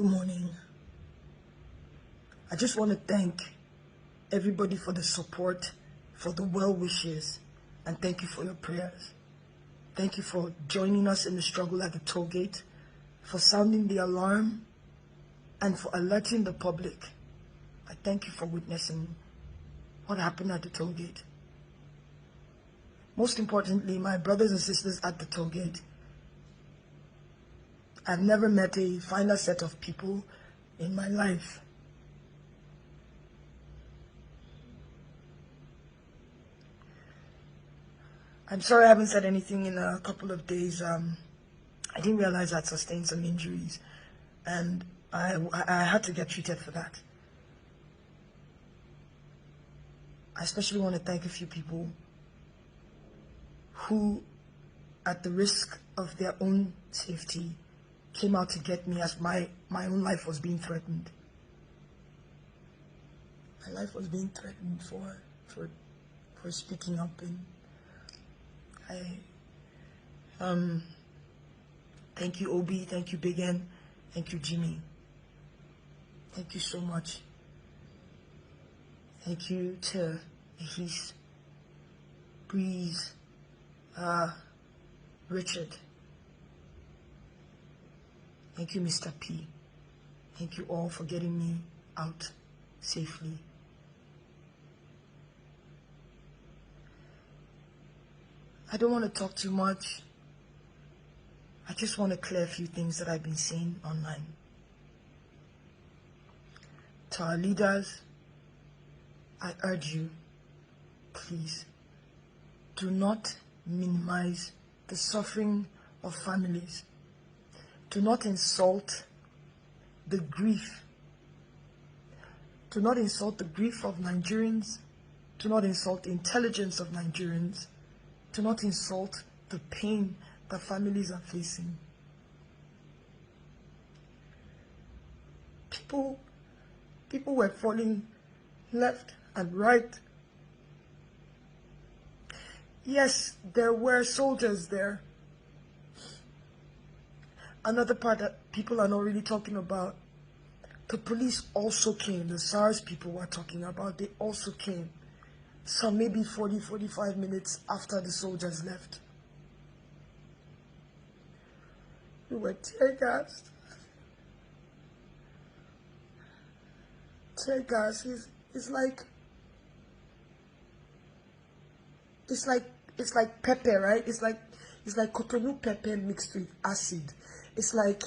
Good morning. I just want to thank everybody for the support, for the well wishes, and thank you for your prayers. Thank you for joining us in the struggle at the toll gate, for sounding the alarm, and for alerting the public. I thank you for witnessing what happened at the toll gate. Most importantly, my brothers and sisters at the toll gate, I've never met a finer set of people in my life. I'm sorry I haven't said anything in a couple of days. I didn't realize I'd sustained some injuries, and I had to get treated for that. I especially want to thank a few people who, at the risk of their own safety, came out to get me as my own life was being threatened. My life was being threatened for speaking up, and thank you Obi, thank you Big N, thank you Jimmy. Thank you so much. Thank you to Ahis, Breeze, Richard. Thank you, Mr. P. Thank you all for getting me out safely. I don't want to talk too much. I just want to clear a few things that I've been seeing online. To our leaders, I urge you, please, do not minimize the suffering of families. Do not insult the grief. Do not insult the grief of Nigerians. Do not insult the intelligence of Nigerians. Do not insult the pain that families are facing. People were falling left and right. Yes, there were soldiers there. Another part that people are not really talking about, the police also came. The SARS people were talking about, they also came. Some maybe 40-45 minutes after the soldiers left. We were tear gassed. Tear gas is like pepper, right? It's like cotonou pepper mixed with acid. It's like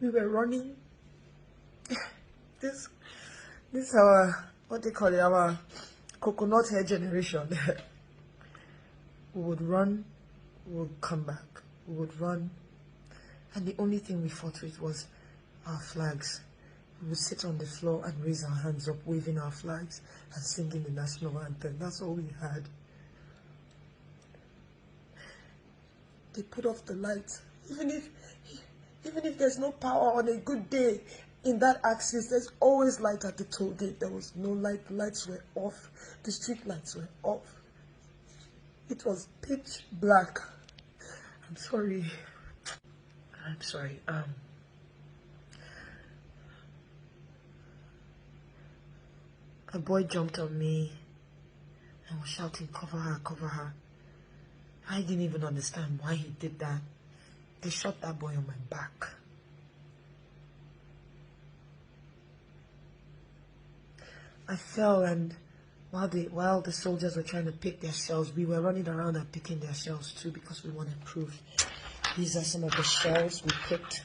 we were running. This is our, what they call it, our coconut hair generation. We would run, we would come back, we would run, and the only thing we fought with was our flags. We would sit on the floor and raise our hands up, waving our flags and singing the national anthem. That's all we had. They put off the lights. Even if there's no power on a good day in that axis, there's always light at the toll gate. There was no light. The lights were off. The street lights were off. It was pitch black. I'm sorry. A boy jumped on me and was shouting, "Cover her, cover her." I didn't even understand why he did that. They shot that boy on my back. I fell, and while the soldiers were trying to pick their shells, we were running around and picking their shells too because we wanted proof. These are some of the shells we picked.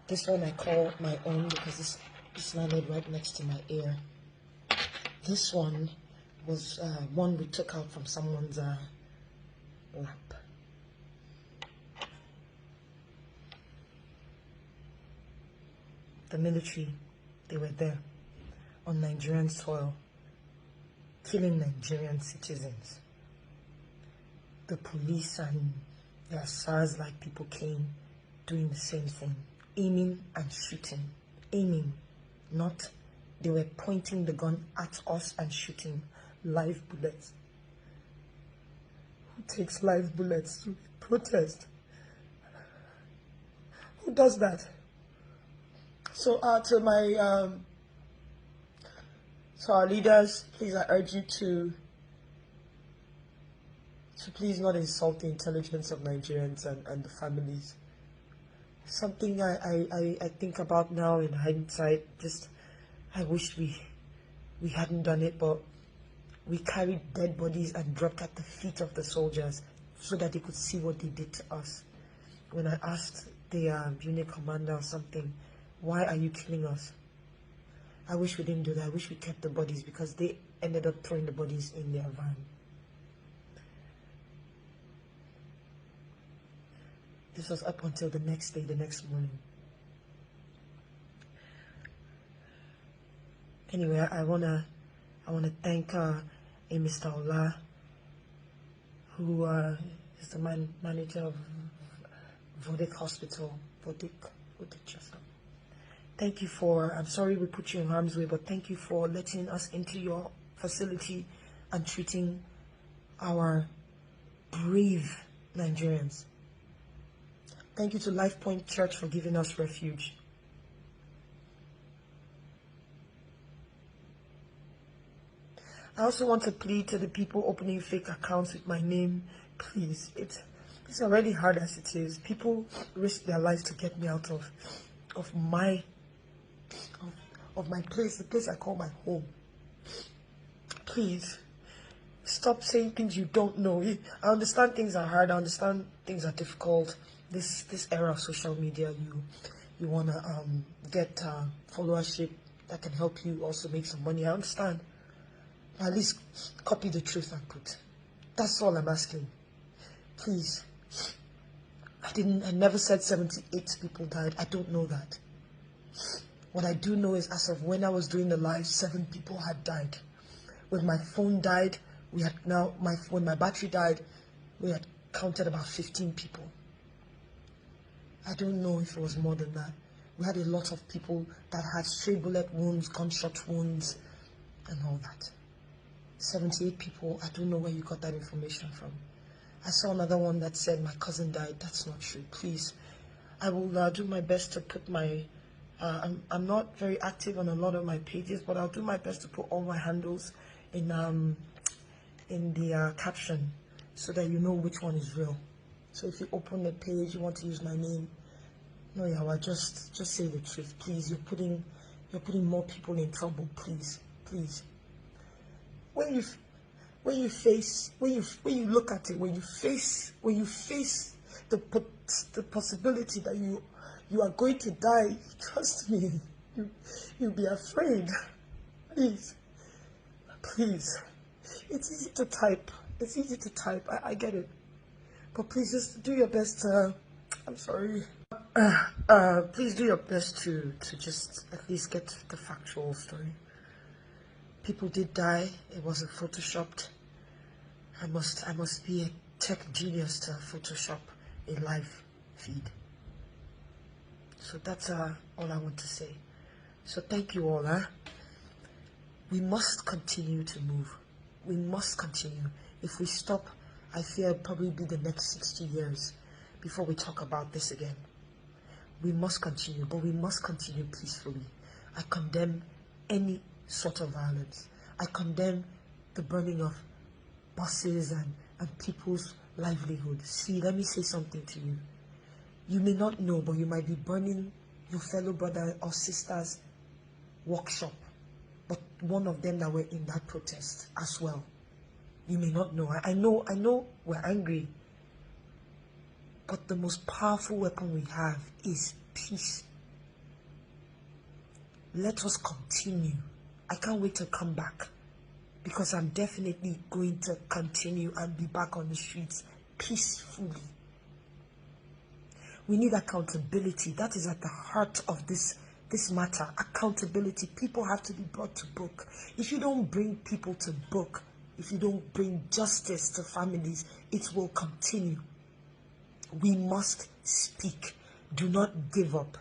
This one I call my own because this landed right next to my ear. This one was one we took out from someone's lap. The military, they were there on Nigerian soil, killing Nigerian citizens. The police and their SARS-like people came doing the same thing, aiming and shooting. Aiming, not They were pointing the gun at us and shooting live bullets. Who takes live bullets to protest? Who does that? So to my so our leaders, please, I urge you to please not insult the intelligence of Nigerians and the families. Something I think about now in hindsight, just I wish we hadn't done it, but we carried dead bodies and dropped at the feet of the soldiers so that they could see what they did to us. When I asked the unit commander or something, why are you killing us? I wish we didn't do that. I wish we kept the bodies, because they ended up throwing the bodies in their van. This was up until the next day, the next morning. Anyway, I wanna thank Mr. Ola, who is the manager of Vodek Hospital. Vodek Hospital. Thank you for, I'm sorry we put you in harm's way, but thank you for letting us into your facility and treating our brave Nigerians. Thank you to Life Point Church for giving us refuge. I also want to plead to the people opening fake accounts with my name. Please, it's already hard as it is. People risk their lives to get me out of my place, the place I call my home. Please, stop saying things you don't know. I understand things are hard. I understand things are difficult. This era of social media, you wanna get followership that can help you also make some money. I understand. At least copy the truth and put. That's all I'm asking. Please. I never said 78 people died. I don't know that. What I do know is, as of when I was doing the live, 7 people had died. When my phone died, when my battery died, we had counted about 15 people. I don't know if it was more than that. We had a lot of people that had stray bullet wounds, gunshot wounds, and all that. 78 people, I don't know where you got that information from. I saw another one that said my cousin died. That's not true. Please, I will do my best to put my, I'm not very active on a lot of my pages, but I'll do my best to put all my handles in the caption so that you know which one is real. So if you open the page, you want to use my name, no, Yawa, just say the truth, please. You're putting more people in trouble, please. When you look at it, when you face the possibility that you are going to die, trust me, you'll be afraid. Please. It's easy to type. I get it. But please just do your best to, I'm sorry. Please do your best to just at least get the factual story. People did die. It wasn't photoshopped. I must be a tech genius to Photoshop a live feed. So that's all I want to say. So thank you all. We must continue to move. We must continue. If we stop, I fear it'll probably be the next 60 years before we talk about this again. We must continue, but we must continue peacefully. I condemn any sort of violence. I condemn the burning of buses and people's livelihood. See, let me say something to you. You may not know, but you might be burning your fellow brother or sister's workshop, but one of them that were in that protest as well. You may not know. I know we're angry, but the most powerful weapon we have is peace. Let us continue. I can't wait to come back, because I'm definitely going to continue and be back on the streets peacefully. We need accountability. That is at the heart of this matter. Accountability. People have to be brought to book. If you don't bring people to book, if you don't bring justice to families, it will continue. We must speak. Do not give up.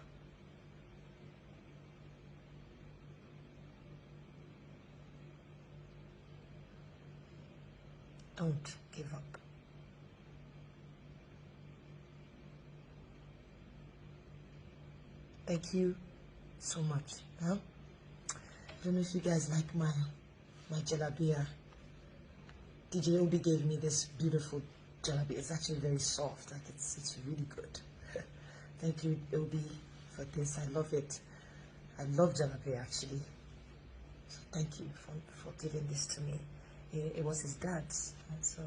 Don't give up. Thank you so much. Huh? I don't know if you guys like my jalabia. DJ Obi gave me this beautiful jalabia. It's actually very soft. Like it's really good. Thank you, Obi, for this. I love it. I love jalabia actually. So thank you for giving this to me. It was his dad's, and so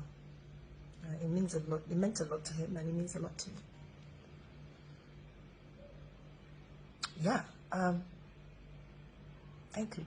it means a lot. It meant a lot to him, and it means a lot to me. Yeah. Thank you.